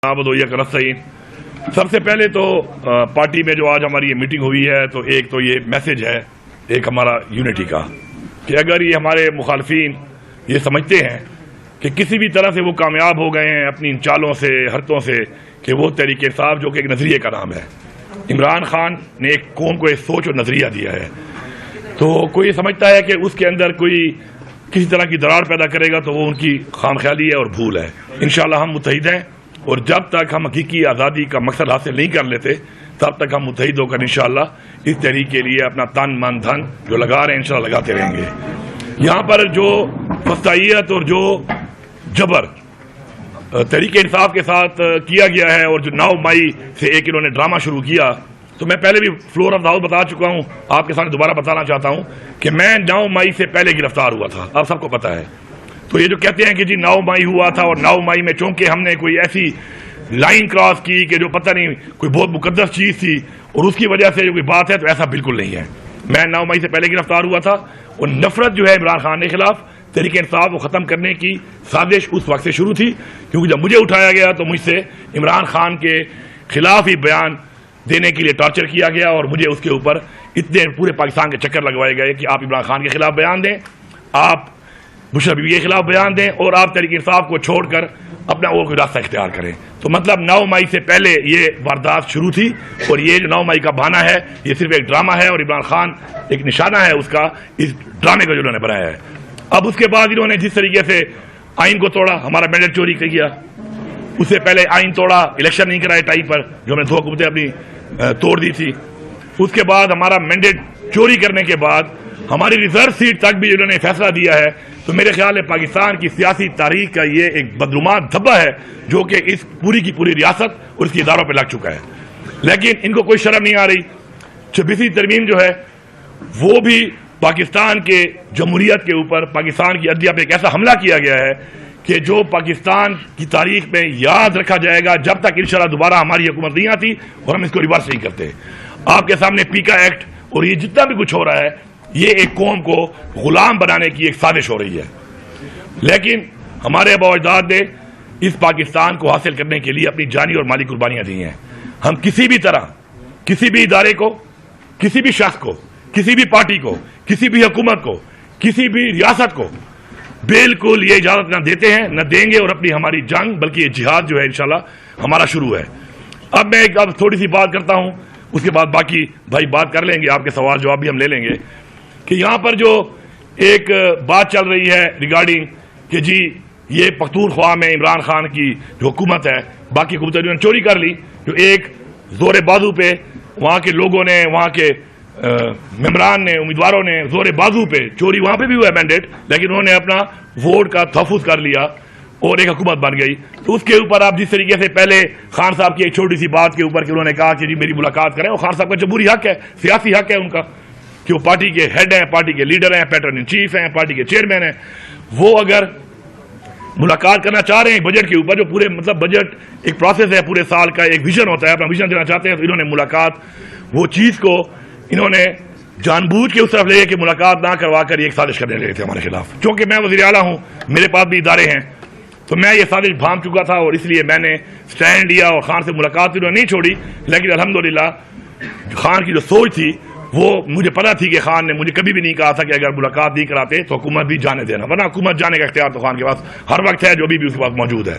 سب سے پہلے تو پارٹی میں جو آج ہماری یہ میٹنگ ہوئی ہے تو ایک تو یہ میسج ہے ایک ہمارا یونٹی کا کہ اگر یہ ہمارے مخالفین یہ سمجھتے ہیں کہ کسی بھی طرح سے وہ کامیاب ہو گئے ہیں اپنی ان چالوں سے حرکتوں سے کہ وہ تحریک انصاف جو کہ ایک نظریے کا نام ہے، عمران خان نے ایک قوم کو ایک سوچ اور نظریہ دیا ہے، تو کوئی یہ سمجھتا ہے کہ اس کے اندر کوئی کسی طرح کی دراڑ پیدا کرے گا تو وہ ان کی خام خیالی ہے اور بھول ہے۔ انشاءاللہ ہم متحد ہیں اور جب تک ہم حقیقی آزادی کا مقصد حاصل نہیں کر لیتے تب تک ہم متحد ہو کر انشاءاللہ اس تحریک کے لیے اپنا تن من دھن جو لگا رہے ہیں انشاءاللہ لگاتے رہیں گے۔ یہاں پر جو فسطائیت اور جو جبر تحریک انصاف کے ساتھ کیا گیا ہے اور جو 9 مئی سے ایک انہوں نے ڈرامہ شروع کیا، تو میں پہلے بھی فلور آف داؤد بتا چکا ہوں، آپ کے سامنے دوبارہ بتانا چاہتا ہوں کہ میں 9 مئی سے پہلے گرفتار ہوا تھا، آپ سب کو پتا ہے۔ تو یہ جو کہتے ہیں کہ جی 9 مئی ہوا تھا اور 9 مئی میں چونکہ ہم نے کوئی ایسی لائن کراس کی کہ جو پتہ نہیں کوئی بہت مقدس چیز تھی اور اس کی وجہ سے جو کوئی بات ہے، تو ایسا بالکل نہیں ہے۔ میں 9 مئی سے پہلے گرفتار ہوا تھا اور نفرت جو ہے عمران خان کے خلاف تحریک انصاف کو ختم کرنے کی سازش اس وقت سے شروع تھی، کیونکہ جب مجھے اٹھایا گیا تو مجھ سے عمران خان کے خلاف ہی بیان دینے کے لیے ٹارچر کیا گیا اور مجھے اس کے اوپر اتنے پورے پاکستان کے چکر لگوائے گئے کہ آپ عمران خان کے خلاف بیان دیں، آپ بشرا بیوی کے خلاف بیان دیں اور آپ تحریک انصاف کو چھوڑ کر اپنا اور کوئی راستہ اختیار کریں۔ تو مطلب 9 مئی سے پہلے یہ واردات شروع تھی اور یہ جو 9 مئی کا بہانہ ہے یہ صرف ایک ڈرامہ ہے اور عمران خان ایک نشانہ ہے اس کا، اس ڈرامے کا جو انہوں نے بنایا ہے۔ اب اس کے بعد انہوں نے جس طریقے سے آئین کو توڑا، ہمارا مینڈیٹ چوری کیا، اس سے پہلے آئین توڑا، الیکشن نہیں کرائے ٹائم پر، جو ہم نے 2 حکومتیں اپنی توڑ دی تھی، اس کے بعد ہمارا مینڈیٹ چوری کرنے کے بعد ہماری ریزرو سیٹ تک بھی انہوں نے فیصلہ دیا ہے۔ تو میرے خیال ہے پاکستان کی سیاسی تاریخ کا یہ ایک بدعنوان دھبا ہے جو کہ اس پوری کی پوری ریاست اور اس کی اداروں پہ لگ چکا ہے، لیکن ان کو کوئی شرم نہیں آ رہی۔ 26ویں ترمیم جو ہے وہ بھی پاکستان کے جمہوریت کے اوپر، پاکستان کی عدلیہ پہ ایک ایسا حملہ کیا گیا ہے کہ جو پاکستان کی تاریخ میں یاد رکھا جائے گا جب تک انشاءاللہ دوبارہ ہماری حکومت نہیں آتی اور ہم اس کو ریورس نہیں کرتے۔ آپ کے سامنے پیکا ایکٹ اور یہ جتنا بھی کچھ ہو رہا ہے یہ ایک قوم کو غلام بنانے کی ایک سازش ہو رہی ہے، لیکن ہمارے آباء و اجداد نے اس پاکستان کو حاصل کرنے کے لیے اپنی جانی اور مالی قربانیاں دی ہیں۔ ہم کسی بھی طرح کسی بھی ادارے کو، کسی بھی شخص کو، کسی بھی پارٹی کو، کسی بھی حکومت کو، کسی بھی ریاست کو بالکل یہ اجازت نہ دیتے ہیں، نہ دیں گے، اور اپنی ہماری جنگ بلکہ یہ جہاد جو ہے انشاءاللہ ہمارا شروع ہے۔ اب میں ایک تھوڑی سی بات کرتا ہوں، اس کے بعد باقی بھائی بات کر لیں گے، آپ کے سوال جواب بھی ہم لے لیں گے کہ یہاں پر جو ایک بات چل رہی ہے ریگارڈنگ کہ جی یہ پختونخوا میں عمران خان کی جو حکومت ہے، باقی حکومتیں جو چوری کر لی، جو ایک زور بازو پہ وہاں کے لوگوں نے، وہاں کے ممبران نے، امیدواروں نے زور بازو پہ چوری، وہاں پہ بھی ہوا ہے مینڈیٹ، لیکن انہوں نے اپنا ووٹ کا تحفظ کر لیا اور ایک حکومت بن گئی۔ تو اس کے اوپر آپ جس طریقے سے پہلے خان صاحب کی ایک چھوٹی سی بات کے اوپر کہ انہوں نے کہا کہ جی میری ملاقات کریں، اور خان صاحب کا جمہوری حق ہے، سیاسی حق ہے ان کا کہ وہ پارٹی کے ہیڈ ہیں، پارٹی کے لیڈر ہیں، پیٹرن ان چیف ہیں، پارٹی کے چیئرمین ہیں، وہ اگر ملاقات کرنا چاہ رہے ہیں بجٹ کے اوپر، جو پورے مطلب بجٹ ایک پروسیس ہے، پورے سال کا ایک ویژن ہوتا ہے، اپنا ویژن دینا چاہتے ہیں، تو انہوں نے ملاقات وہ چیز کو انہوں نے جان بوجھ کے اس طرف لے گئے کہ ملاقات نہ کروا کر یہ ایک سازش کرنے لگے تھے ہمارے خلاف۔ چونکہ میں وزیر اعلیٰ ہوں، میرے پاس بھی ادارے ہیں، تو میں یہ سازش بھانپ چکا تھا اور اس لیے میں نے سٹینڈ لیا اور خان سے ملاقات انہوں نے نہیں چھوڑی، لیکن الحمدللہ خان کی جو سوچ تھی وہ مجھے پتا تھی کہ خان نے مجھے کبھی بھی نہیں کہا تھا کہ اگر ملاقات نہیں کراتے تو حکومت بھی جانے دینا، ورنہ حکومت جانے کا اختیار تو خان کے پاس ہر وقت ہے، جو بھی اس کے پاس موجود ہے۔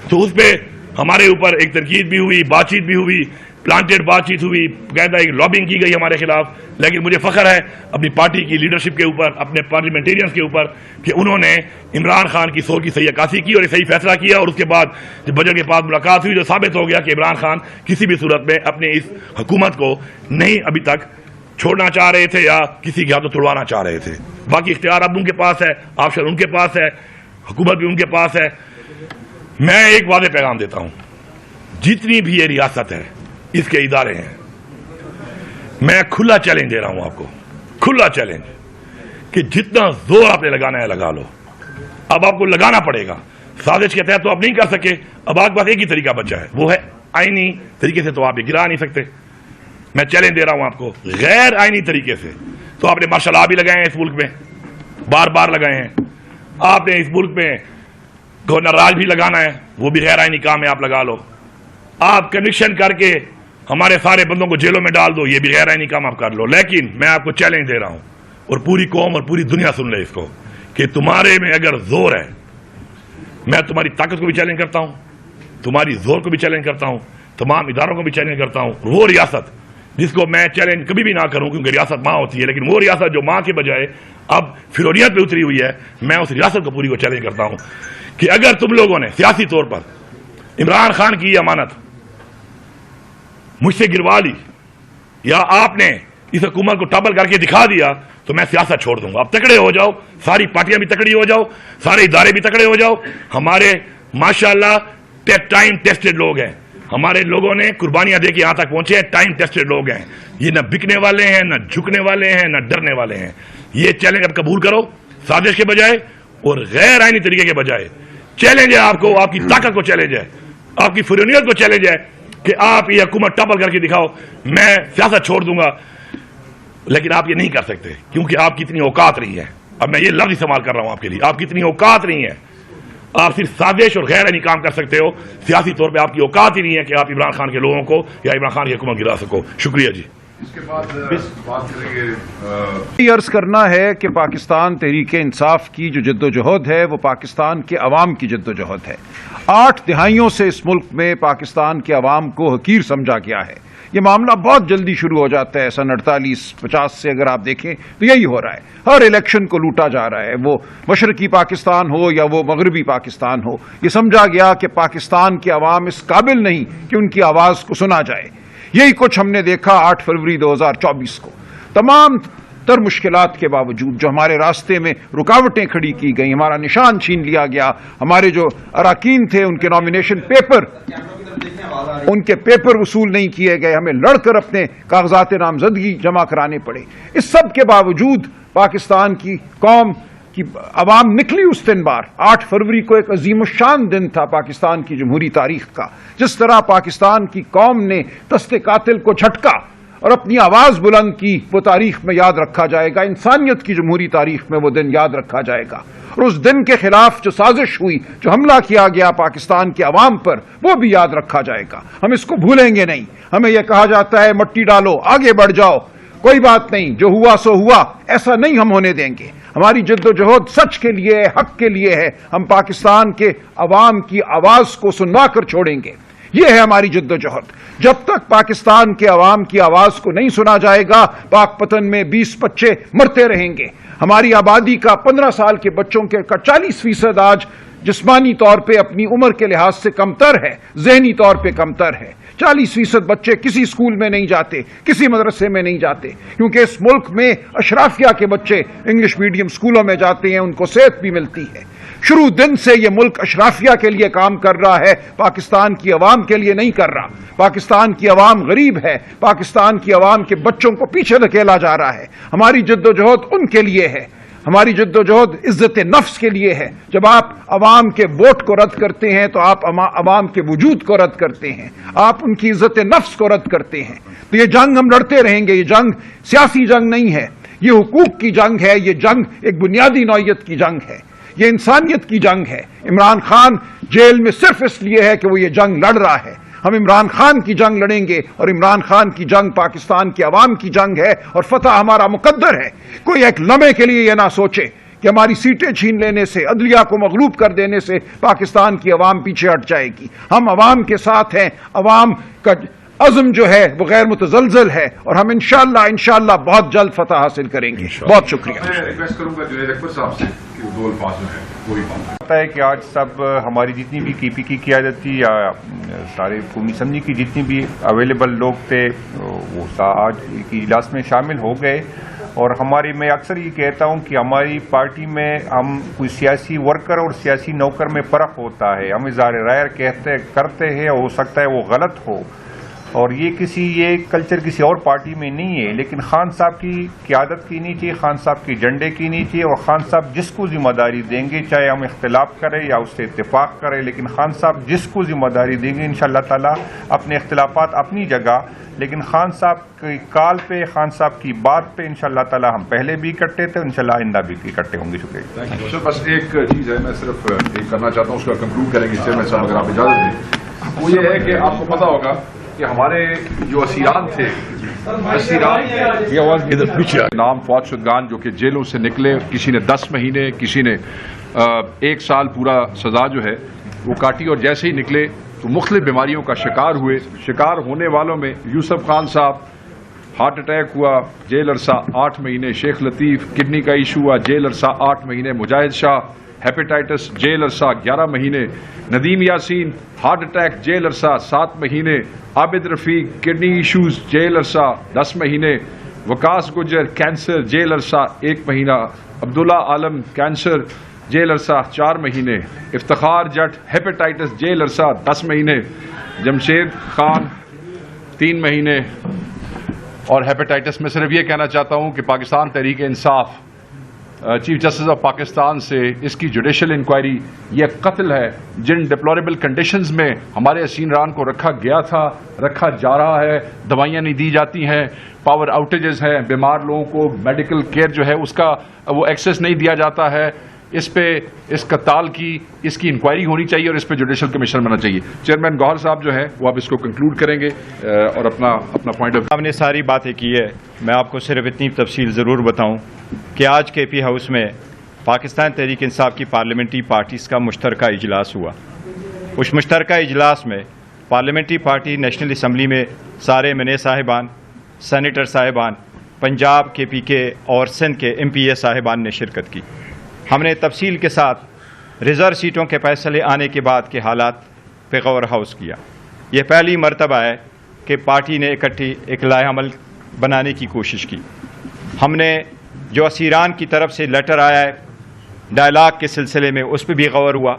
تو اس پہ ہمارے اوپر ایک تنقید بھی ہوئی، بات چیت بھی ہوئی، پلانٹیڈ بات چیت ہوئی، باقاعدہ ایک لابنگ کی گئی ہمارے خلاف، لیکن مجھے فخر ہے اپنی پارٹی کی لیڈرشپ کے اوپر، اپنے پارلیمنٹیرینز کے اوپر کہ انہوں نے عمران خان کی سوچ کی صحیح عکاسی کی اور یہ صحیح فیصلہ کیا، اور اس کے بعد جب بجٹ کے بعد ملاقات ہوئی تو ثابت ہو گیا کہ عمران خان کسی بھی صورت میں اپنے اس حکومت کو نہیں ابھی تک چھوڑنا چاہ رہے تھے یا کسی کے ہاتھوں توڑوانا چاہ رہے تھے۔ باقی اختیار اب ان کے پاس ہے، آپشن ان کے پاس ہے، حکومت بھی ان کے پاس ہے۔ میں ایک واضح پیغام دیتا ہوں، جتنی بھی یہ ریاست ہے، اس کے ادارے ہیں، میں کھلا چیلنج دے رہا ہوں آپ کو، کھلا چیلنج کہ جتنا زور آپ نے لگانا ہے لگا لو، اب آپ کو لگانا پڑے گا۔ سازش کے تحت تو آپ نہیں کر سکے، اب آپ کے پاس ایک ہی طریقہ بچا ہے، وہ ہے آئینی طریقے سے، تو آپ یہ گرا نہیں سکتے۔ میں چیلنج دے رہا ہوں آپ کو، غیر آئینی طریقے سے تو آپ نے مارشل لا بھی لگائے ہیں اس ملک میں، بار بار لگائے ہیں، آپ نے اس ملک میں گورنر راج بھی لگانا ہے، وہ بھی غیر آئینی کام ہے، آپ لگا لو۔ آپ کنوکشن کر کے ہمارے سارے بندوں کو جیلوں میں ڈال دو، یہ بھی غیر آئینی کام آپ کر لو، لیکن میں آپ کو چیلنج دے رہا ہوں اور پوری قوم اور پوری دنیا سن لے اس کو کہ تمہارے میں اگر زور ہے، میں تمہاری طاقت کو بھی چیلنج کرتا ہوں، تمہاری زور کو بھی چیلنج کرتا ہوں، تمام اداروں کو بھی چیلنج کرتا ہوں. وہ ریاست جس کو میں چیلنج کبھی بھی نہ کروں کیونکہ ریاست ماں ہوتی ہے، لیکن وہ ریاست جو ماں کے بجائے اب فرعونیت پہ اتری ہوئی ہے، میں اس ریاست کو پوری کو چیلنج کرتا ہوں کہ اگر تم لوگوں نے سیاسی طور پر عمران خان کی یہ امانت مجھ سے گروا لی یا آپ نے اس حکومت کو ٹابل کر کے دکھا دیا تو میں سیاست چھوڑ دوں گا. اب تکڑے ہو جاؤ، ساری پارٹیاں بھی تکڑی ہو جاؤ، سارے ادارے بھی تکڑے ہو جاؤ. ہمارے ماشاءاللہ ٹائم ٹیسٹڈ لوگ ہیں، ہمارے لوگوں نے قربانیاں دے کے یہاں تک پہنچے ہیں، ٹائم ٹیسٹڈ لوگ ہیں. یہ نہ بکنے والے ہیں، نہ جھکنے والے ہیں، نہ ڈرنے والے ہیں. یہ چیلنج اب قبول کرو، سازش کے بجائے اور غیر آئینی طریقے کے بجائے. چیلنج ہے آپ کو، آپ کی طاقت کو چیلنج ہے، آپ کی فرعونیت کو چیلنج ہے کہ آپ یہ حکومت ٹاپل کر کے دکھاؤ. میں سیاست چھوڑ دوں گا، لیکن آپ یہ نہیں کر سکتے کیونکہ آپ کی اتنی اوقات نہیں ہے. اب میں یہ لفظ استعمال کر رہا ہوں آپ کے لیے، آپ کی اتنی اوقات نہیں ہے. آپ صرف سازش اور غیر آئینی کام کر سکتے ہو، سیاسی طور پہ آپ کی اوقات ہی نہیں ہے کہ آپ عمران خان کے لوگوں کو یا عمران خان کی حکومت گرا سکو. شکریہ جی. اس کے بعد بات کریں گے، عرض کرنا ہے کہ پاکستان تحریک انصاف کی جو جد و جہد ہے وہ پاکستان کے عوام کی جد و جہد ہے. 8 دہائیوں سے اس ملک میں پاکستان کے عوام کو حقیر سمجھا گیا ہے. یہ معاملہ بہت جلدی شروع ہو جاتا ہے. سن 48-50 سے اگر آپ دیکھیں تو یہی ہو رہا ہے. ہر الیکشن کو لوٹا جا رہا ہے، وہ مشرقی پاکستان ہو یا وہ مغربی پاکستان ہو. یہ سمجھا گیا کہ پاکستان کے عوام اس قابل نہیں کہ ان کی آواز کو سنا جائے. یہی کچھ ہم نے دیکھا 8 فروری 2024 کو. تمام تر مشکلات کے باوجود جو ہمارے راستے میں رکاوٹیں کھڑی کی گئیں، ہمارا نشان چھین لیا گیا، ہمارے جو اراکین تھے ان کے نامینیشن پیپر، ان کے پیپر وصول نہیں کیے گئے، ہمیں لڑ کر اپنے کاغذات نامزدگی جمع کرانے پڑے. اس سب کے باوجود پاکستان کی قوم کی عوام نکلی اس دن بار. 8 فروری کو ایک عظیم الشان دن تھا پاکستان کی جمہوری تاریخ کا. جس طرح پاکستان کی قوم نے دست قاتل کو جھٹکا اور اپنی آواز بلند کی، وہ تاریخ میں یاد رکھا جائے گا. انسانیت کی جمہوری تاریخ میں وہ دن یاد رکھا جائے گا. اور اس دن کے خلاف جو سازش ہوئی، جو حملہ کیا گیا پاکستان کے عوام پر، وہ بھی یاد رکھا جائے گا. ہم اس کو بھولیں گے نہیں. ہمیں یہ کہا جاتا ہے مٹی ڈالو آگے بڑھ جاؤ، کوئی بات نہیں، جو ہوا سو ہوا. ایسا نہیں ہم ہونے دیں گے. ہماری جد و جہد سچ کے لیے ہے، حق کے لیے ہے. ہم پاکستان کے عوام کی آواز کو سنوا کر چھوڑیں گے. یہ ہے ہماری جد و جہد. جب تک پاکستان کے عوام کی آواز کو نہیں سنا جائے گا، پاک پتن میں 20 بچے مرتے رہیں گے. ہماری آبادی کا 15 سال کے بچوں کے 40% آج جسمانی طور پہ اپنی عمر کے لحاظ سے کمتر ہے، ذہنی طور پہ کمتر ہے. 40% بچے کسی اسکول میں نہیں جاتے، کسی مدرسے میں نہیں جاتے، کیونکہ اس ملک میں اشرافیہ کے بچے انگلش میڈیم اسکولوں میں جاتے ہیں، ان کو صحت بھی ملتی ہے. شروع دن سے یہ ملک اشرافیہ کے لیے کام کر رہا ہے، پاکستان کی عوام کے لیے نہیں کر رہا. پاکستان کی عوام غریب ہے، پاکستان کی عوام کے بچوں کو پیچھے دھکیلا جا رہا ہے. ہماری جد و جہد ان کے لیے ہے. ہماری جد و جہد عزت نفس کے لیے ہے. جب آپ عوام کے ووٹ کو رد کرتے ہیں تو آپ عوام کے وجود کو رد کرتے ہیں، آپ ان کی عزت نفس کو رد کرتے ہیں. تو یہ جنگ ہم لڑتے رہیں گے. یہ جنگ سیاسی جنگ نہیں ہے، یہ حقوق کی جنگ ہے. یہ جنگ ایک بنیادی نوعیت کی جنگ ہے، یہ انسانیت کی جنگ ہے. عمران خان جیل میں صرف اس لیے ہے کہ وہ یہ جنگ لڑ رہا ہے. ہم عمران خان کی جنگ لڑیں گے اور عمران خان کی جنگ پاکستان کے عوام کی جنگ ہے اور فتح ہمارا مقدر ہے. کوئی ایک لمحے کے لیے یہ نہ سوچے کہ ہماری سیٹیں چھین لینے سے، عدلیہ کو مغلوب کر دینے سے پاکستان کی عوام پیچھے ہٹ جائے گی. ہم عوام کے ساتھ ہیں. عوام کا عزم جو ہے وہ غیر متزلزل ہے اور ہم انشاءاللہ بہت جلد فتح حاصل کریں گے. بہت شکریہ. میں ریکویسٹ کروں گا جنید اکبر صاحب سے کہ وہ 2 الفاظ جو ہیں وہی بات ہے کہ آج سب ہماری جتنی بھی کی پی کی قیادت تھی یا سارے قومی اسمبلی کی جتنی بھی اویلیبل لوگ تھے وہ آج کی اجلاس میں شامل ہو گئے. اور میں اکثر یہ کہتا ہوں کہ ہماری پارٹی میں ہم کوئی سیاسی ورکر اور سیاسی نوکر میں فرق ہوتا ہے. ہم اظہار رائے کرتے ہیں، ہو سکتا ہے وہ غلط ہو، اور یہ کلچر کسی اور پارٹی میں نہیں ہے. لیکن خان صاحب کی قیادت کی نہیں چاہیے، خان صاحب کی جھنڈے کی نہیں چاہیے. اور خان صاحب جس کو ذمہ داری دیں گے، چاہے ہم اختلاف کریں یا اس سے اتفاق کریں، لیکن خان صاحب جس کو ذمہ داری دیں گے انشاءاللہ تعالی اپنے اختلافات اپنی جگہ، لیکن خان صاحب کی کال پہ، خان صاحب کی بات پہ انشاءاللہ تعالی ہم پہلے بھی اکٹھے تھے، انشاءاللہ آئندہ بھی اکٹھے ہوں گے. شکریہ. بس ایک چیز ہے میں صرف ایک کرنا چاہتا ہوں، اس کا کنکلوڈ کریں گے چیئرمین صاحب اگر آپ اجازت دیں. وہ یہ ہے کہ آپ کو پتا ہوگا کہ ہمارے جو اسیران تھے، نام فوج شدگان جو کہ جیلوں سے نکلے، کسی نے 10 مہینے، کسی نے 1 سال پورا سزا جو ہے وہ کاٹی، اور جیسے ہی نکلے تو مختلف بیماریوں کا شکار ہوئے. شکار ہونے والوں میں یوسف خان صاحب ہارٹ اٹیک ہوا، جیل عرصہ 8 مہینے. شیخ لطیف کڈنی کا ایشو ہوا، جیل عرصہ 8 مہینے. مجاہد شاہ ہیپیٹائٹس، جیل عرصہ 11 مہینے. ندیم یاسین ہارٹ اٹیک، جیل عرصہ 7 مہینے. عابد رفیق کڈنی ایشوز، جیل عرصہ 10 مہینے. وکاس گجر کینسر، جیل عرصہ 1 مہینہ. عبداللہ عالم کینسر، جیل عرصہ 4 مہینے. افتخار جٹ ہیپیٹائٹس، جیل عرصہ 10 مہینے. جمشید خان 3 مہینے. اور ہیپیٹائٹس میں صرف یہ کہنا چاہتا ہوں کہ Pakistan Tehreek Insaf chief justice of Pakistan سے اس کی جوڈیشل انکوائری، یہ قتل ہے جن ڈپلوریبل کنڈیشنز میں ہمارے اسیران کو رکھا گیا تھا، رکھا جا رہا ہے. دوائیاں نہیں دی جاتی ہیں، پاور آؤٹیجز ہیں، بیمار لوگوں کو میڈیکل کیئر جو ہے اس کا وہ ایکسیس نہیں دیا جاتا ہے. اس پہ اس قتال کی اس کی انکوائری ہونی چاہیے اور اس پہ جوڈیشل کمیشن بننا چاہیے. چیئرمین گوہر صاحب جو ہے وہ اب اس کو کنکلوڈ کریں گے اور اپنا پوائنٹ آف. آپ نے ساری باتیں کی ہے، میں آپ کو صرف اتنی تفصیل ضرور بتاؤں کہ آج کے پی ہاؤس میں پاکستان تحریک انصاف کی پارلیمنٹری پارٹیز کا مشترکہ اجلاس ہوا. اس مشترکہ اجلاس میں پارلیمنٹری پارٹی نیشنل اسمبلی میں سارے ایم این اے صاحبان، سینیٹر صاحبان، پنجاب کے پی کے اور سندھ کے ایم پی اے صاحبان نے شرکت کی. ہم نے تفصیل کے ساتھ ریزرو سیٹوں کے فیصلے آنے کے بعد کے حالات پہ غور ہاؤس کیا. یہ پہلی مرتبہ ہے کہ پارٹی نے اکٹھی ایک لائحہ عمل بنانے کی کوشش کی. ہم نے جو اسیران کی طرف سے لیٹر آیا ہے ڈائلاگ کے سلسلے میں اس پہ بھی غور ہوا.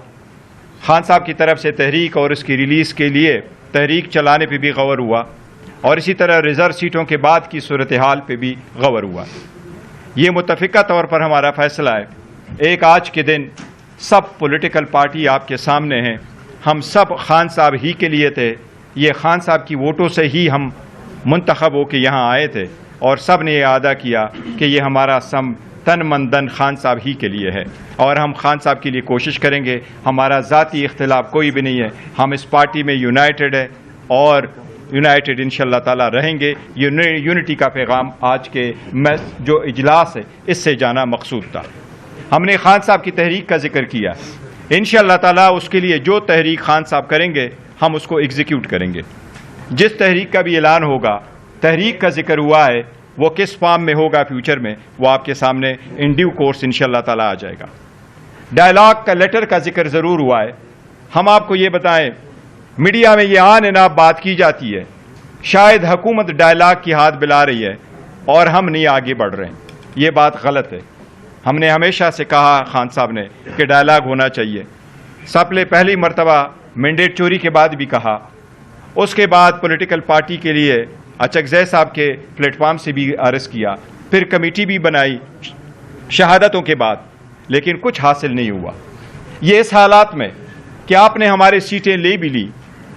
خان صاحب کی طرف سے تحریک اور اس کی ریلیز کے لیے تحریک چلانے پہ بھی غور ہوا، اور اسی طرح ریزرو سیٹوں کے بعد کی صورتحال پہ بھی غور ہوا. یہ متفقہ طور پر ہمارا فیصلہ ہے. ایک آج کے دن سب پولیٹیکل پارٹی آپ کے سامنے ہیں، ہم سب خان صاحب ہی کے لیے تھے. یہ خان صاحب کی ووٹوں سے ہی ہم منتخب ہو کے یہاں آئے تھے، اور سب نے یہ ادا کیا کہ یہ ہمارا سم تن من دن خان صاحب ہی کے لیے ہے، اور ہم خان صاحب کے لیے کوشش کریں گے. ہمارا ذاتی اختلاف کوئی بھی نہیں ہے، ہم اس پارٹی میں یونائٹڈ ہے اور یونائٹڈ انشاءاللہ تعالیٰ رہیں گے. یونٹی کا پیغام آج کے جو اجلاس ہے اس سے جانا مقصود تھا. ہم نے خان صاحب کی تحریک کا ذکر کیا، انشاءاللہ تعالیٰ اس کے لیے جو تحریک خان صاحب کریں گے ہم اس کو ایگزیکیوٹ کریں گے. جس تحریک کا بھی اعلان ہوگا، تحریک کا ذکر ہوا ہے، وہ کس فارم میں ہوگا فیوچر میں وہ آپ کے سامنے ان ڈیو کورس انشاءاللہ تعالیٰ آ جائے گا. ڈائلاگ کا لیٹر کا ذکر ضرور ہوا ہے. ہم آپ کو یہ بتائیں، میڈیا میں یہ آن اناب بات کی جاتی ہے شاید حکومت ڈائلاگ کی ہاتھ بلا رہی ہے اور ہم نہیں آگے بڑھ رہے ہیں. یہ بات غلط ہے. ہم نے ہمیشہ سے کہا خان صاحب نے کہ ڈائلاگ ہونا چاہیے. سب نے پہلی مرتبہ مینڈیٹ چوری کے بعد بھی کہا، اس کے بعد پولیٹیکل پارٹی کے لیے اچکزئی صاحب کے پلیٹ فارم سے بھی عرض کیا، پھر کمیٹی بھی بنائی شہادتوں کے بعد، لیکن کچھ حاصل نہیں ہوا. یہ اس حالات میں کہ آپ نے ہمارے سیٹیں لے بھی لی،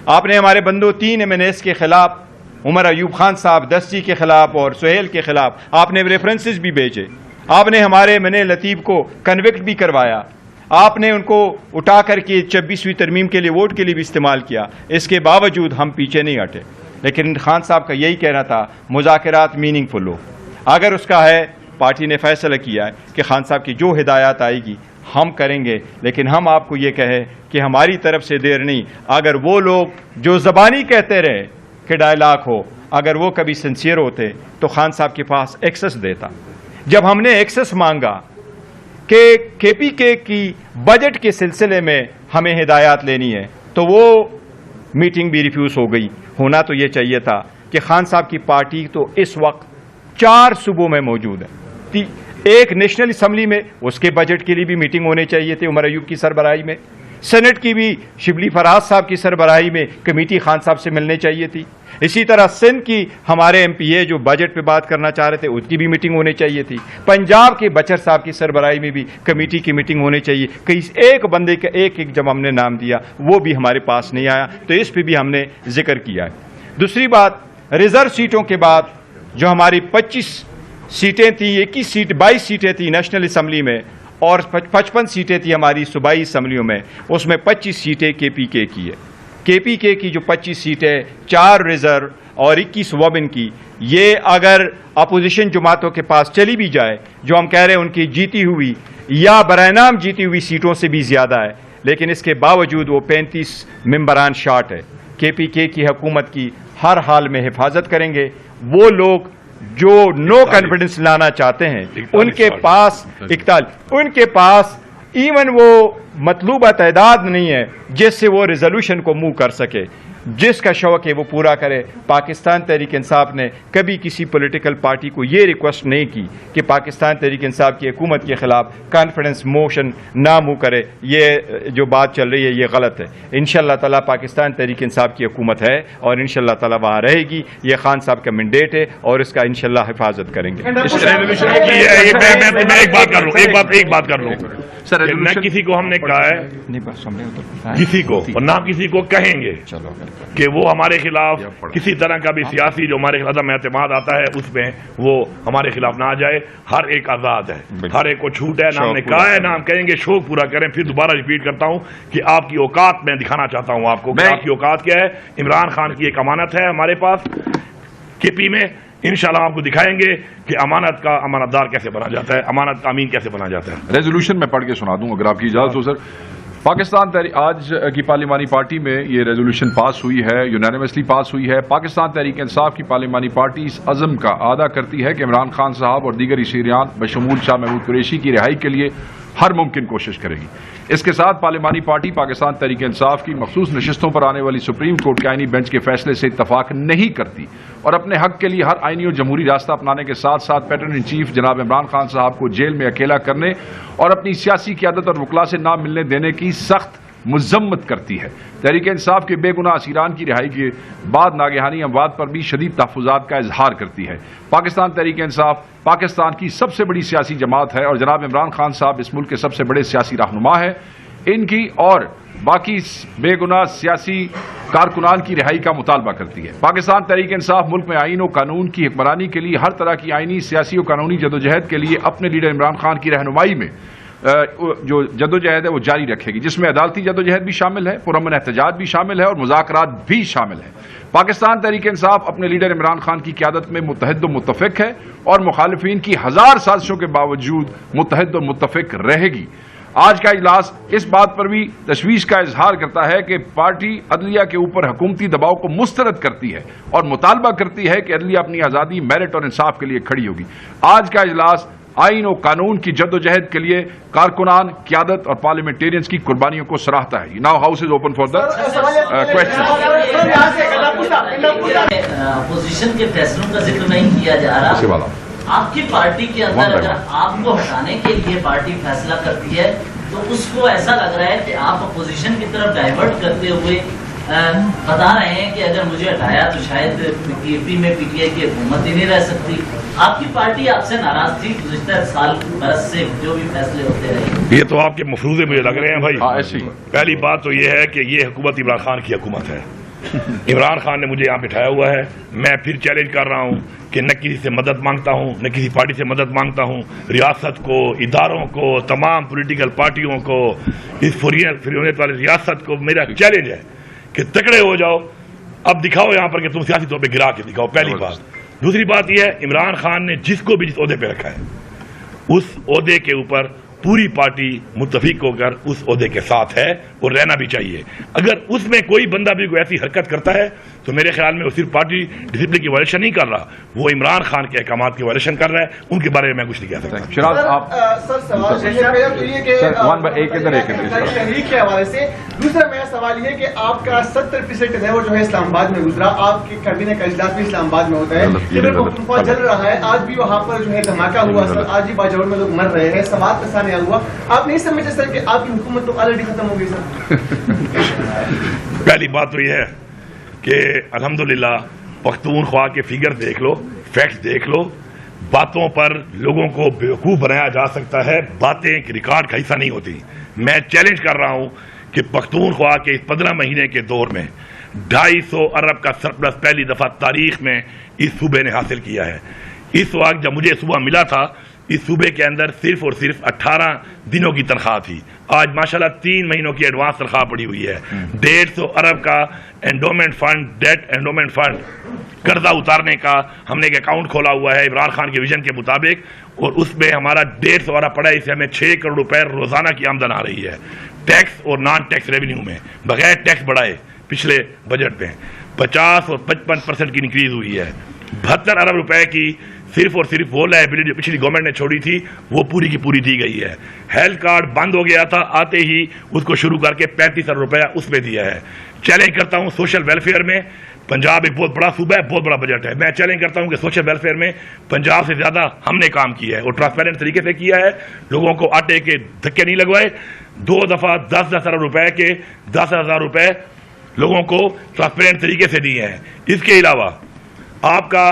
آپ نے ہمارے بندوں 3 ایم این ایس کے خلاف، عمر ایوب خان صاحب دستی کے خلاف اور سہیل کے خلاف آپ نے ریفرنسز بھی بھیجے، آپ نے ہمارے ایم این اے لطیف کو کنوکٹ بھی کروایا، آپ نے ان کو اٹھا کر کے 26ویں ترمیم کے لیے ووٹ کے لیے بھی استعمال کیا. اس کے باوجود ہم پیچھے نہیں ہٹے. لیکن خان صاحب کا یہی کہنا تھا مذاکرات میننگ فل ہو. اگر اس کا ہے، پارٹی نے فیصلہ کیا ہے کہ خان صاحب کی جو ہدایات آئے گی ہم کریں گے. لیکن ہم آپ کو یہ کہیں کہ ہماری طرف سے دیر نہیں. اگر وہ لوگ جو زبانی کہتے رہے کہ ڈائلاگ ہو، اگر وہ کبھی سنسیئر ہوتے تو خان صاحب کے پاس ایکسس دیتا. جب ہم نے ایکسس مانگا کہ کے پی کے کی بجٹ کے سلسلے میں ہمیں ہدایات لینی ہے تو وہ میٹنگ بھی ریفیوز ہو گئی. ہونا تو یہ چاہیے تھا کہ خان صاحب کی پارٹی تو اس وقت 4 صوبوں میں موجود ہے. ایک نیشنل اسمبلی میں اس کے بجٹ کے لیے بھی میٹنگ ہونے چاہیے تھے عمر ایوب کی سربراہی میں. سینٹ کی بھی شبلی فراز صاحب کی سربراہی میں کمیٹی خان صاحب سے ملنے چاہیے تھی. اسی طرح سندھ کی ہمارے ایم پی اے جو بجٹ پہ بات کرنا چاہ رہے تھے اس کی بھی میٹنگ ہونے چاہیے تھی. پنجاب کے بچر صاحب کی سربراہی میں بھی کمیٹی کی میٹنگ ہونے چاہیے. کئی ایک بندے کا ایک جب ہم نے نام دیا وہ بھی ہمارے پاس نہیں آیا، تو اس پہ بھی ہم نے ذکر کیا ہے. دوسری بات، ریزرو سیٹوں کے بعد جو ہماری 25 سیٹیں تھیں، 22 سیٹیں تھیں نیشنل اسمبلی میں اور 55 سیٹیں تھیں ہماری صوبائی اسمبلیوں میں، اس میں 25 سیٹیں کے پی کے کی ہے. KPK کی جو 25 سیٹیں 4 ریزرو اور 21 وومن کی، یہ اگر اپوزیشن جماعتوں کے پاس چلی بھی جائے، جو ہم کہہ رہے ہیں ان کی جیتی ہوئی یا برائے نام جیتی ہوئی سیٹوں سے بھی زیادہ ہے، لیکن اس کے باوجود وہ 35 ممبران شارٹ ہے. KPK کی حکومت کی ہر حال میں حفاظت کریں گے. وہ لوگ جو نو کانفیڈنس لانا چاہتے ہیں ان کے پاس ایون وہ مطلوبہ تعداد نہیں ہے جس سے وہ ریزولوشن کو موو کر سکے. جس کا شوق ہے وہ پورا کرے. پاکستان تحریک انصاف نے کبھی کسی پولیٹیکل پارٹی کو یہ ریکویسٹ نہیں کی کہ پاکستان تحریک انصاف کی حکومت کے خلاف کانفیڈنس موشن نہ موو کرے. یہ جو بات چل رہی ہے یہ غلط ہے. انشاءاللہ تعالیٰ پاکستان تحریک انصاف کی حکومت ہے اور انشاءاللہ تعالیٰ وہاں رہے گی. یہ خان صاحب کا مینڈیٹ ہے اور اس کا انشاءاللہ حفاظت کریں گے. ایک بات کر لوں نہ کسی کو ہم نے کہا ہے کسی کو اور نہ کسی کو کہیں گے کہ وہ ہمارے خلاف کسی طرح کا بھی سیاسی جو ہمارے خلاف میں اعتماد آتا ہے اس میں وہ ہمارے خلاف نہ آ جائے. ہر ایک آزاد ہے, ہر ایک کو چھوٹ ہے. نہ ہم نے کہا ہے نہ ہم کہیں گے. شوق پورا کریں. پھر دوبارہ ریپیٹ کرتا ہوں کہ آپ کی اوقات میں دکھانا چاہتا ہوں آپ کو کہ آپ کی اوقات کیا ہے. عمران خان کی ایک امانت ہے ہمارے پاس KP میں. انشاءاللہ آپ کو دکھائیں گے کہ امانت کا امانت دار کیسے بنا جاتا ہے, امانت کا امین کیسے بنا جاتا ہے. ریزولوشن میں پڑھ کے سنا دوں اگر آپ کی اجازت ہو سر. پاکستان آج کی پارلیمانی پارٹی میں یہ ریزولوشن پاس ہوئی ہے, یونانیمسلی پاس ہوئی ہے. پاکستان تحریک انصاف کی پارلیمانی پارٹی اس عزم کا اعادہ کرتی ہے کہ عمران خان صاحب اور دیگر شہریان بشمول شاہ محمود قریشی کی رہائی کے لیے ہر ممکن کوشش کرے گی. اس کے ساتھ پارلیمانی پارٹی پاکستان تحریک انصاف کی مخصوص نشستوں پر آنے والی سپریم کورٹ کے آئینی بینچ کے فیصلے سے اتفاق نہیں کرتی اور اپنے حق کے لیے ہر آئینی اور جمہوری راستہ اپنانے کے ساتھ ساتھ پیٹرن ان چیف جناب عمران خان صاحب کو جیل میں اکیلا کرنے اور اپنی سیاسی قیادت اور وکلا سے نہ ملنے دینے کی سخت مذمت کرتی ہے. تحریک انصاف کے بے گناہ اسیران کی رہائی کے بعد ناگہانی اموات پر بھی شدید تحفظات کا اظہار کرتی ہے. پاکستان تحریک انصاف پاکستان کی سب سے بڑی سیاسی جماعت ہے اور جناب عمران خان صاحب اس ملک کے سب سے بڑے سیاسی رہنما ہے. ان کی اور باقی بے گناہ سیاسی کارکنان کی رہائی کا مطالبہ کرتی ہے. پاکستان تحریک انصاف ملک میں آئین و قانون کی حکمرانی کے لیے ہر طرح کی آئینی, سیاسی و قانونی جدوجہد کے لیے اپنے لیڈر عمران خان کی رہنمائی میں جو جدوجہد ہے وہ جاری رکھے گی, جس میں عدالتی جدوجہد بھی شامل ہے, پرامن احتجاج بھی شامل ہے اور مذاکرات بھی شامل ہیں. پاکستان تحریک انصاف اپنے لیڈر عمران خان کی قیادت میں متحد و متفق ہے اور مخالفین کی 1000 سازشوں کے باوجود متحد و متفق رہے گی. آج کا اجلاس اس بات پر بھی تشویش کا اظہار کرتا ہے کہ پارٹی عدلیہ کے اوپر حکومتی دباؤ کو مسترد کرتی ہے اور مطالبہ کرتی ہے کہ عدلیہ اپنی آزادی, میرٹ اور انصاف کے لیے کھڑی ہوگی. آج کا اجلاس آئین و قانون کی جدوجہد کے لیے کارکنان, قیادت اور پارلیمنٹیرینز کی قربانیوں کو سراہتا ہے. Now house is open for the question. Opposition کے فیصلوں کا ذکر نہیں کیا جا رہا. آپ کی پارٹی کے اندر اگر آپ کو ہٹانے کے لیے پارٹی فیصلہ کرتی ہے تو اس کو ایسا لگ رہا ہے کہ آپ اپوزیشن کی طرف ڈائیورٹ کرتے ہوئے بتا رہے ہیں کہ اگر مجھے ہٹایا تو شاید KP میں PTI کی حکومت ہی نہیں رہ سکتی. آپ کی پارٹی آپ سے ناراض تھی گزشتہ سال برس سے جو بھی فیصلے ہوتے رہے. یہ تو آپ کے مفروضے مجھے لگ رہے ہیں بھائی. پہلی بات تو یہ ہے کہ یہ حکومت عمران خان کی حکومت ہے. عمران خان نے مجھے یہاں بٹھایا ہوا ہے. میں پھر چیلنج کر رہا ہوں کہ نہ کسی سے مدد مانگتا ہوں, نہ کسی پارٹی سے مدد مانگتا ہوں. ریاست کو, اداروں کو, تمام پولیٹیکل پارٹیوں کو, اس فریونیت والی ریاست کو میرا چیلنج ہے کہ تکڑے ہو جاؤ. اب دکھاؤ یہاں پر کہ تم سیاسی طور پہ گرا کے دکھاؤ. پہلی بات. دوسری بات یہ ہے عمران خان نے جس کو بھی جس عہدے پہ رکھا ہے اس عہدے کے اوپر پوری پارٹی متفق ہو کر اس عہدے کے ساتھ ہے اور رہنا بھی چاہیے. اگر اس میں کوئی بندہ بھی کوئی ایسی حرکت کرتا ہے تو میرے خیال میں وہ صرف پارٹی ڈسپلن کی وائلیشن نہیں کر رہا, وہ عمران خان کے احکامات کی وائلیشن کر رہا ہے. ان کے بارے میں میں کچھ نہیں کہہ سکتا. شراز آپ تحریک کے حوالے سے. دوسرا میرا سوال یہ کہ آپ کا 70% ہے وہ جو ہے اسلام آباد میں گزرا. آپ کے کابینہ کا اجلاس بھی اسلام آباد میں ہوتا ہے. پختونخوا جل رہا ہے. آج بھی وہاں پر جو ہے دھماکہ ہوا. آج بھی باجوڑ میں لوگ مر رہے ہیں. سوال کا سامنے ہوا. آپ نہیں سمجھتے سر کہ آپ کی حکومت تو آلریڈی ختم ہو گئی سر؟ پہلی بات تو یہ ہے کہ الحمدللہ پختونخوا کے فگر دیکھ لو, فیکٹس دیکھ لو. باتوں پر لوگوں کو بیوقوف بنایا جا سکتا ہے, باتیں ریکارڈ کا حصہ نہیں ہوتی. میں چیلنج کر رہا ہوں کہ پختونخوا کے اس 15 مہینے کے دور میں 250 ارب کا سرپلس پہلی دفعہ تاریخ میں اس صوبے نے حاصل کیا ہے. اس وقت جب مجھے صبح ملا تھا اس صوبے کے اندر صرف اور صرف 18 دنوں کی تنخواہ تھی. آج ماشاءاللہ 3 مہینوں کی ایڈوانس تنخواہ پڑی ہوئی ہے. 150 ارب کا endowment fund, debt endowment fund, قرضہ اتارنے کا ہم نے ایک اکاؤنٹ کھولا ہوا ہے عمران خان کے ویژن کے مطابق، اور اس میں ہمارا 150 ارب پڑا ہے. اس سے ہمیں 6 کروڑ روپے روزانہ کی آمدن آ رہی ہے ٹیکس اور نان ٹیکس ریونیو میں، بغیر ٹیکس بڑھائے. پچھلے بجٹ میں 50 اور 55% کی انکریز ہوئی ہے. 72 ارب روپے کی صرف اور صرف وہ لائبلٹی جو پچھلی گورنمنٹ نے چھوڑی تھی وہ پوری کی پوری دی گئی ہے. ہیلتھ کارڈ بند ہو گیا تھا، آتے ہی اس کو شروع کر کے 35 ارب روپیہ اس پہ دیا ہے. چیلنج کرتا ہوں سوشل ویلفیئر میں، پنجاب ایک بہت بڑا صوبہ ہے، بہت بڑا بجٹ ہے، میں چیلنج کرتا ہوں کہ سوشل ویلفیئر میں پنجاب سے زیادہ ہم نے کام کیا ہے اور ٹرانسپیرنٹ طریقے سے کیا ہے. لوگوں کو آٹے کے دھکے نہیں لگوائے. 2 دفعہ 10 ارب روپے کے 10,000 روپے لوگوں کو ٹرانسپیرنٹ طریقے سے دیے ہیں. اس کے علاوہ آپ کا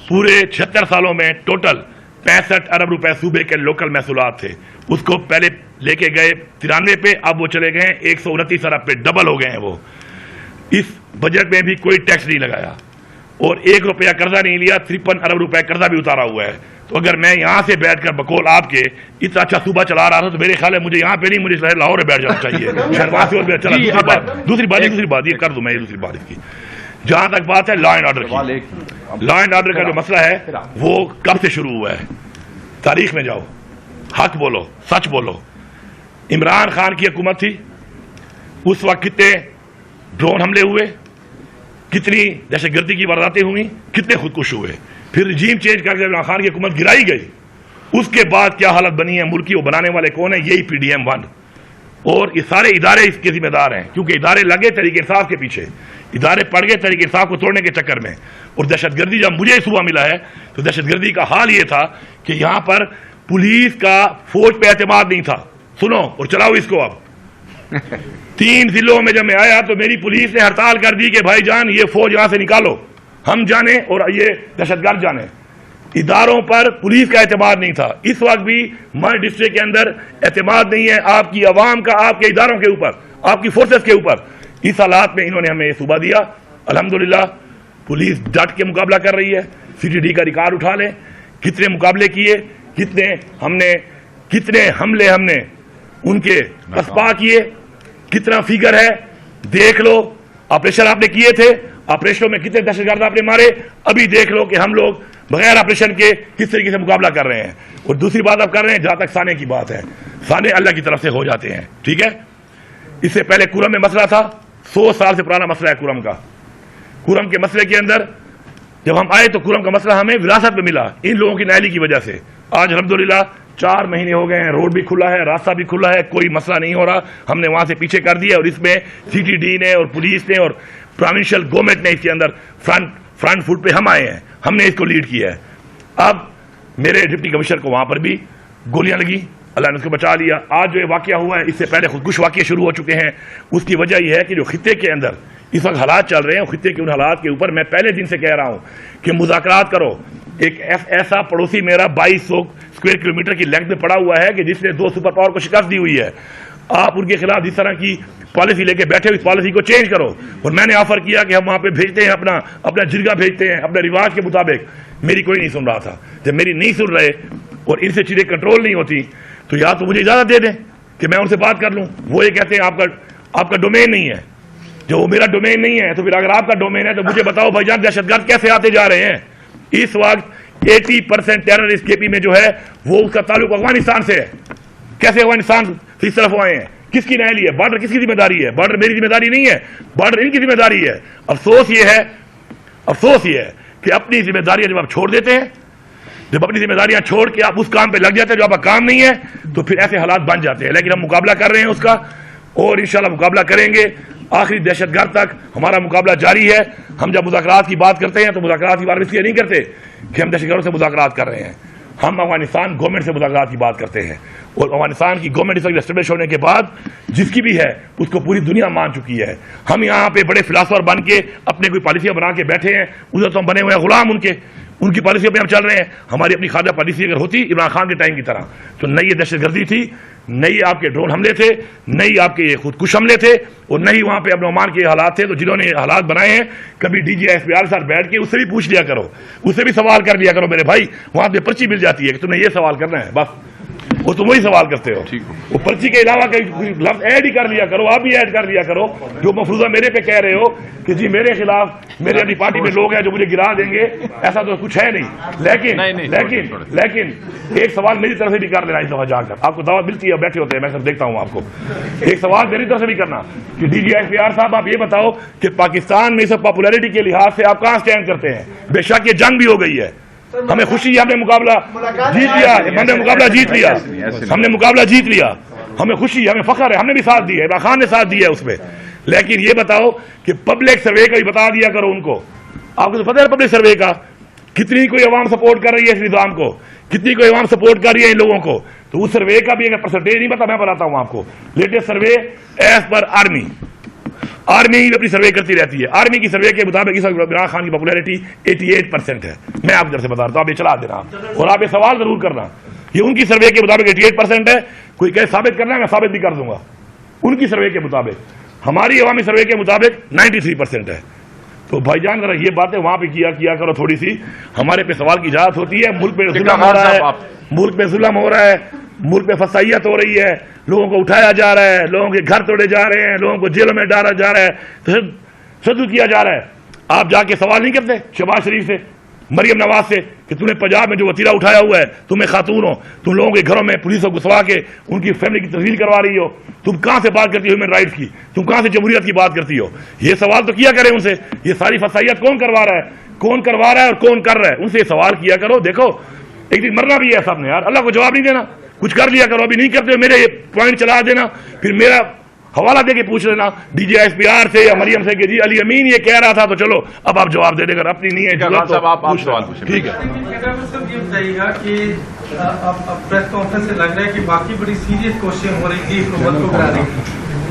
پورے 76 سالوں میں ٹوٹل 65 ارب روپے صوبے کے لوکل محصولات تھے، اس کو پہلے لے کے گئے 93 پہ، اب وہ چلے گئے 129 ارب پہ، ڈبل ہو گئے ہیں وہ. اس بجٹ میں بھی کوئی ٹیکس نہیں لگایا اور 1 روپیہ قرضہ نہیں لیا. 53 ارب روپے قرضہ بھی اتارا ہوا ہے. تو اگر میں یہاں سے بیٹھ کر بقول آپ کے اتنا اچھا صوبہ چلا رہا تھا تو میرے خیال ہے مجھے یہاں پہ نہیں، مجھے لاہور میں بیٹھ جانا چاہیے. دوسری بات یہ کر دوں میں، دوسری بات اس کی جہاں تک بات ہے لا اینڈ آرڈر کی. لا اینڈ آرڈر کا جو مسئلہ ہے وہ کب سے شروع ہوا ہے؟ تاریخ میں جاؤ، حق بولو، سچ بولو. عمران خان کی حکومت تھی، اس وقت کتنے ڈرون حملے ہوئے، کتنی دہشت گردی کی وارداتیں ہوئیں، کتنے خودکش ہوئے. پھر رجیم چینج کر کے عمران خان کی حکومت گرائی گئی. اس کے بعد کیا حالت بنی ہے ملک کی، وہ بنانے والے کون ہیں؟ یہی PDM 1 اور یہ سارے ادارے اس کے ذمہ دار ہیں، کیونکہ ادارے لگے تحریک انصاف کے پیچھے، ادارے پڑ گئے تحریک انصاف کو توڑنے کے چکر میں. اور دہشت گردی جب مجھے صبح ملا ہے تو دہشت گردی کا حال یہ تھا کہ یہاں پر پولیس کا فوج پہ اعتماد نہیں تھا. سنو اور چلاؤ اس کو. اب 3 ضلعوں میں جب میں آیا تو میری پولیس نے ہڑتال کر دی کہ بھائی جان یہ فوج یہاں سے نکالو، ہم جانے اور یہ دہشت گرد جانے. اداروں پر پولیس کا اعتماد نہیں تھا. اس وقت بھی ہمارے ڈسٹرکٹ کے اندر اعتماد نہیں ہے آپ کی عوام کا، آپ کے اداروں کے اوپر، آپ کی فورسز کے اوپر. اس حالات میں انہوں نے ہمیں یہ صوبہ دیا. الحمدللہ پولیس ڈٹ کے مقابلہ کر رہی ہے. CTD کا ریکارڈ اٹھا لیں، کتنے مقابلے کیے، کتنے حملے ہم نے ان کے پسپا کیے، کتنا فیگر ہے دیکھ لو. آپریشن آپ نے کیے تھے، آپریشنوں میں کتنے دہشت گرد آپ نے مارے. ابھی دیکھ لو کہ ہم لوگ بغیر آپریشن کے کس طریقے سے مقابلہ کر رہے ہیں. اور دوسری بات آپ کر رہے ہیں جہاں تک سانے کی بات ہے، سانے اللہ کی طرف سے ہو جاتے ہیں، ٹھیک ہے. اس سے پہلے کورم میں مسئلہ تھا، 100 سال سے پرانا مسئلہ ہے کورم کا. کورم کے مسئلے کے اندر جب ہم آئے تو کورم کا مسئلہ ہمیں وراثت میں ملا ان لوگوں کی نااہلی کی وجہ سے. آج الحمدللہ 4 مہینے ہو گئے ہیں، روڈ بھی کھلا ہے، راستہ بھی کھلا ہے، کوئی مسئلہ نہیں ہو رہا. ہم نے وہاں سے پیچھے کر دیا اور اس میں CTD نے اور پولیس نے اور پروونشل گورنمنٹ نے اس کے اندر فرنٹ فوٹ پہ ہم آئے ہیں، ہم نے اس کو لیڈ کیا ہے. اب میرے ڈپٹی کمشنر کو وہاں پر بھی گولیاں لگی، اللہ نے اس کو بچا لیا. آج جو یہ واقعہ ہوا ہے اس سے پہلے خودکش واقعے شروع ہو چکے ہیں. اس کی وجہ یہ ہے کہ جو خطے کے اندر اس وقت حالات چل رہے ہیں، خطے کے ان حالات کے اوپر میں پہلے دن سے کہہ رہا ہوں کہ مذاکرات کرو. ایک ایسا پڑوسی میرا 2200 اسکوائر کلومیٹر کی لینتھ میں پڑا ہوا ہے کہ جس نے 2 سپر پاور کو شکست دی ہوئی ہے. آپ ان کے خلاف جس طرح کی پالیسی لے کے بیٹھے ہو، اس پالیسی کو چینج کرو. اور میں نے آفر کیا کہ ہم وہاں پہ بھیجتے ہیں، اپنا جرگہ بھیجتے ہیں اپنے رواج کے مطابق. میری کوئی نہیں سن رہا تھا. جب میری نہیں سن رہے اور ان سے چیزیں کنٹرول نہیں ہوتی تو یا تو مجھے اجازت دے دیں کہ میں ان سے بات کر لوں. وہ یہ کہتے ہیں آپ کا ڈومین نہیں ہے. جو وہ میرا ڈومین نہیں ہے تو پھر اگر آپ کا ڈومین ہے تو مجھے بتاؤ بھائی جان دہشت گرد کیسے آتے جا رہے ہیں. اس وقت 80% ٹیررسٹ KP میں جو ہے وہ اس کا تعلق افغانستان سے ہے. کیسے افغانستان سے اس طرف آئے ہیں؟ کس کی نااہلی ہے؟ بارڈر کس کی ذمہ داری ہے؟ بارڈر میری ذمہ داری نہیں ہے، بارڈر ان کی ذمہ داری ہے. افسوس یہ ہے کہ اپنی ذمہ داریاں جب آپ چھوڑ دیتے ہیں، جب اپنی ذمہ داریاں چھوڑ کے آپ اس کام پہ لگ جاتے ہیں جو آپ کا کام نہیں ہے تو پھر ایسے حالات بن جاتے ہیں. لیکن ہم مقابلہ کر رہے ہیں اس کا اور انشاءاللہ مقابلہ کریں گے آخری دہشت گرد تک. ہمارا مقابلہ جاری ہے. ہم جب مذاکرات کی بات کرتے ہیں تو مذاکرات کی بات اس لیے نہیں کرتے کہ ہم دہشت گردوں سے مذاکرات کر رہے ہیں. ہم افغانستان گورنمنٹ سے مذاکرات کی بات کرتے ہیں اور افغانستان کی گورنمنٹ اس وقت اسٹیبلش ہونے کے بعد جس کی بھی ہے اس کو پوری دنیا مان چکی ہے. ہم یہاں پہ بڑے فلاسفر بن کے اپنے کوئی پالیسیاں بنا کے بیٹھے ہیں، ادھر تو ہم بنے ہوئے ہیں غلام ان کی پالیسیوں پہ ہم چل رہے ہیں. ہماری اپنی خواجہ پالیسی اگر ہوتی عمران خان کے ٹائم کی طرح تو نہ یہ دہشت گردی تھی، نہ ہی آپ کے ڈرون حملے تھے، نہ ہی آپ کے یہ خودکش حملے تھے، اور نہ ہی وہاں پہ ابن عمان کے حالات تھے. تو جنہوں نے حالات بنائے ہیں کبھی D G S P R کے ساتھ بیٹھ کے اس سے بھی پوچھ لیا کرو، اس سے بھی سوال کر لیا کرو میرے بھائی. وہاں پہ پرچی مل جاتی ہے کہ تمہیں یہ سوال کرنا ہے، بس وہ تم وہی سوال کرتے ہو. وہ پرچی کے علاوہ کئی لفظ ایڈ ہی کر لیا کرو، آپ بھی ایڈ کر لیا کرو جو مفروضہ میرے پہ کہہ رہے ہو کہ جی میرے خلاف میرے اپنی پارٹی میں لوگ ہیں جو مجھے گرا دیں گے. ایسا تو کچھ ہے نہیں. لیکن ایک سوال میری طرف سے بھی کر لینا اس دفعہ جا کر. آپ کو دعوت ملتی ہے، بیٹھے ہوتے ہیں، میں سب دیکھتا ہوں آپ کو. ایک سوال میری طرف سے بھی کرنا کہ D G S P R صاحب آپ یہ بتاؤ کہ پاکستان میں سب پاپولیرٹی کے لحاظ سے آپ کہاں اسٹینڈ کرتے ہیں؟ بے شک یہ جنگ بھی ہو گئی ہے، ہمیں خوشی ہے، ہم نے مقابلہ جیت لیا، ہم نے مقابلہ جیت لیا، ہمیں خوشی ہے، ہمیں فخر ہے، ہم نے بھی ساتھ دیا ہے، عمران خان نے ساتھ دیا ہے اس میں. لیکن یہ بتاؤ کہ پبلک سروے کا بھی بتا دیا کرو ان کو. آپ کو تو پتہ ہے پبلک سروے کا کتنی کوئی عوام سپورٹ کر رہی ہے اس نظام کو، کتنی کوئی عوام سپورٹ کر رہی ہے ان لوگوں کو. تو اس سروے کا بھی اگر پرسنٹیج نہیں پتا، میں بتاتا ہوں آپ کو. Latest survey as per army اپنی سروے کرتی رہتی ہے. آرمی کی سروے کے مطابق اس وقت عمران خان کی پاپولیرٹی 88% ہے. میں آپ ادھر سے بتا رہا ہوں، آپ یہ چلا دینا اور آپ یہ سوال ضرور کرنا. یہ ان کی سروے کے مطابق 88% ہے. کوئی کہے ثابت کرنا ہے، میں ثابت بھی کر دوں گا. ان کی سروے کے مطابق، ہماری عوامی سروے کے مطابق 93% ہے. تو بھائی جان ذرا یہ باتیں وہاں پہ کیا کرو تھوڑی سی. ہمارے پہ سوال کی اجازت ہوتی ہے. ملک پہ ظلم ہو رہا ہے، ملک پہ ظلم ہو رہا ہے، ملک پہ فسائیت ہو رہی ہے، لوگوں کو اٹھایا جا رہا ہے، لوگوں کے گھر توڑے جا رہے ہیں، لوگوں کو جیلوں میں ڈالا جا رہا ہے، تشدد کیا جا رہا ہے. آپ جا کے سوال نہیں کرتے شہباز شریف سے، مریم نواز سے کہ تم نے پنجاب میں جو وتیرہ اٹھایا ہوا ہے، تمہیں خاتون ہو، تم لوگوں کے گھروں میں پولیس کو گھسوا کے ان کی فیملی کی تحویل کروا رہی ہو، تم کہاں سے بات کرتی ہو ہیومن رائٹس کی، تم کہاں سے جمہوریت کی بات کرتی ہو؟ یہ سوال تو کیا کریں ان سے. یہ ساری فسائیت کون کروا رہا ہے اور کون کر رہا ہے؟ ان سے سوال کیا کرو. دیکھو ایک دن مرنا بھی ہے سب نے یار، اللہ کو جواب نہیں دینا. کچھ کر لیا کرو، ابھی نہیں کرتے ہو میرے یہ پوائنٹ چلا دینا، پھر میرا حوالہ دے کے پوچھ لینا D G S P R سے یا مریم سے کہ جی علی امین یہ کہہ رہا تھا، تو چلو اب آپ جواب دے دے کر اپنی نہیں ہے ٹھیک ہے. یہ بتائیے گا کہ پریس کانفرنس سے لگ رہا ہے کہ باقی بڑی سیریس کوششیں ہو رہی تھی حکومت کو گرانے کی.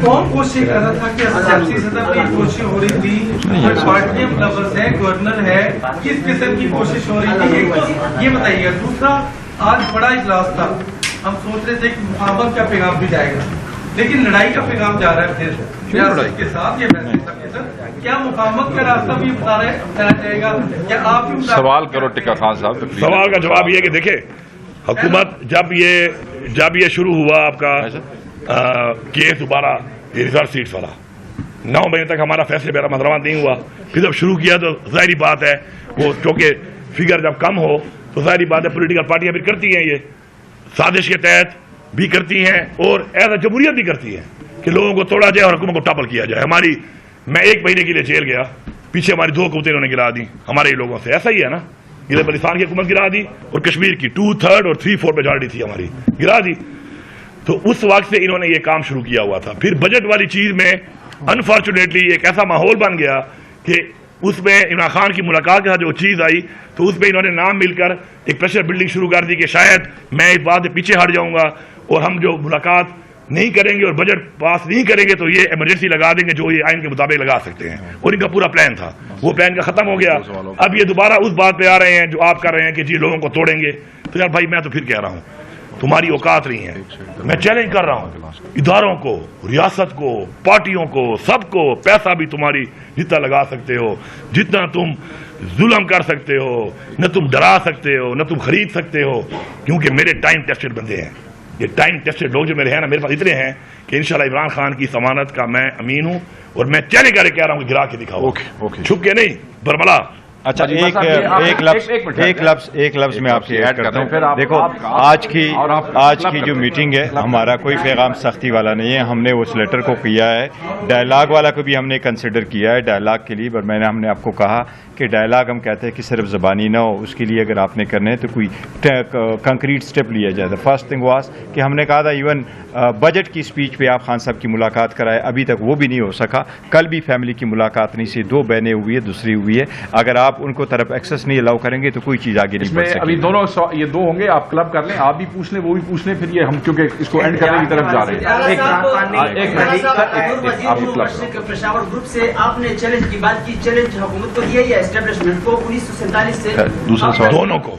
کون کوشش کر رہا تھا کہ سیاسی سطح پہ یہ کوشش ہو رہی تھی؟ پارٹی لفظ ہے، گورنر ہے، کس قسم کی کوشش ہو رہی تھی؟ ایک تو یہ بتائیے گا. دوسرا، آج بڑا اجلاس تھا، ہم سوچ رہے تھے کہ مفاہمت کا پیغام بھی جائے گا، لیکن لڑائی کا پیغام جا رہا ہے پھر ریاست کے ساتھ. کیا مفاہمت کا راستہ بھی بتایا جائے گا؟ کیا آپ سوال کرو ٹکا خان صاحب. سوال کا جواب یہ کہ دیکھیں حکومت جب یہ شروع ہوا آپ کا کیس دوبارہ یہ ریزرو سیٹس والا 9 بجے تک ہمارا فیصلے پہ مدروان نہیں ہوا. پھر جب شروع کیا تو ظاہری بات ہے وہ چونکہ فگر جب کم ہو تو ظاہری بات ہے پولیٹیکل پارٹیاں بھی کرتی ہیں، یہ سازش کے تحت بھی کرتی ہیں اور ایز اے جمہوریت بھی کرتی ہیں کہ لوگوں کو توڑا جائے اور حکومت کو ٹاپل کیا جائے. میں 1 مہینے کے لیے جیل گیا، پیچھے ہماری 2 قوتیں انہوں نے گرا دی ہمارے لوگوں سے. ایسا ہی ہے نا، ادھر بلوچستان کی حکومت گرا دی اور کشمیر کی 2/3 اور 3/4 میجارٹی تھی ہماری، گرا دی. تو اس وقت سے انہوں نے یہ کام شروع کیا ہوا تھا. پھر بجٹ والی چیز میں انفارچونیٹلی ایک ایسا ماحول بن گیا کہ اس میں عمران خان کی ملاقات کے ساتھ جو چیز آئی تو اس میں انہوں نے نام مل کر ایک پریشر بلڈنگ شروع کر دی کہ شاید میں اس بات سے پیچھے ہٹ جاؤں گا اور ہم جو ملاقات نہیں کریں گے اور بجٹ پاس نہیں کریں گے تو یہ ایمرجنسی لگا دیں گے جو یہ آئین کے مطابق لگا سکتے ہیں. اور ان کا پورا پلان تھا، وہ پلان کا ختم ہو گیا. اب یہ دوبارہ اس بات پہ آ رہے ہیں جو آپ کر رہے ہیں کہ جی لوگوں کو توڑیں گے. تو یار بھائی میں تو پھر کہہ رہا ہوں تمہاری اوقات نہیں ہے. میں چیلنج کر رہا ہوں اداروں کو، ریاست کو، پارٹیوں کو، سب کو. پیسہ بھی تمہاری جتنا لگا سکتے ہو، جتنا تم ظلم کر سکتے ہو، نہ تم ڈرا سکتے ہو، نہ تم خرید سکتے ہو، کیونکہ میرے ٹائم ٹیسٹڈ بندے ہیں. یہ ٹائم ٹیسٹڈ لوگ جو میرے ہیں نا، میرے پاس اتنے ہیں کہ انشاءاللہ عمران خان کی ضمانت کا میں امین ہوں اور میں چیلنج کر کے کہہ رہا ہوں کہ گرا کے دکھاؤ، چھپ کے نہیں، برملا. اچھا ایک لفظ میں آپ سے ایڈ کرتا ہوں. دیکھو آج کی جو میٹنگ ہے ہمارا کوئی پیغام سختی والا نہیں ہے. ہم نے اس لیٹر کو کیا ہے، ڈائلاگ والا کو بھی ہم نے کنسیڈر کیا ہے ڈائلاگ کے لیے. پر ہم نے آپ کو کہا کہ ڈائلاگ ہم کہتے ہیں کہ صرف زبانی نہ ہو، اس کے لیے اگر آپ نے کرنے تو کوئی کنکریٹ سٹیپ لیا جائے. فرسٹ تھنگ واز کہ ہم نے کہا تھا ایون بجٹ کی اسپیچ پہ آپ خان صاحب کی ملاقات کرائے، ابھی تک وہ بھی نہیں ہو سکا. کل بھی فیملی کی ملاقات نہیں سی، 2 بہنیں ہوئی ہے، دوسری ہوئی ہے. اگر آپ ان کو طرف ایکسس نہیں الاؤ کریں گے تو کوئی چیز آگے نہیں بڑھ سکے. ابھی دونوں یہ 2 ہوں گے، آپ کلب کر لیں، آپ بھی پوچھ لیں وہ بھی پوچھ لیں، پھر یہ ہم کیونکہ اس کو اینڈ کرنے کی طرف جا رہے ہیں. پشاور گروپ سے آپ نے چیلنج کی بات کی، چیلنج حکومت کو دیا یا اسٹیبلشمنٹ کو 1947 سے؟ دوسرا سوال دونوں کو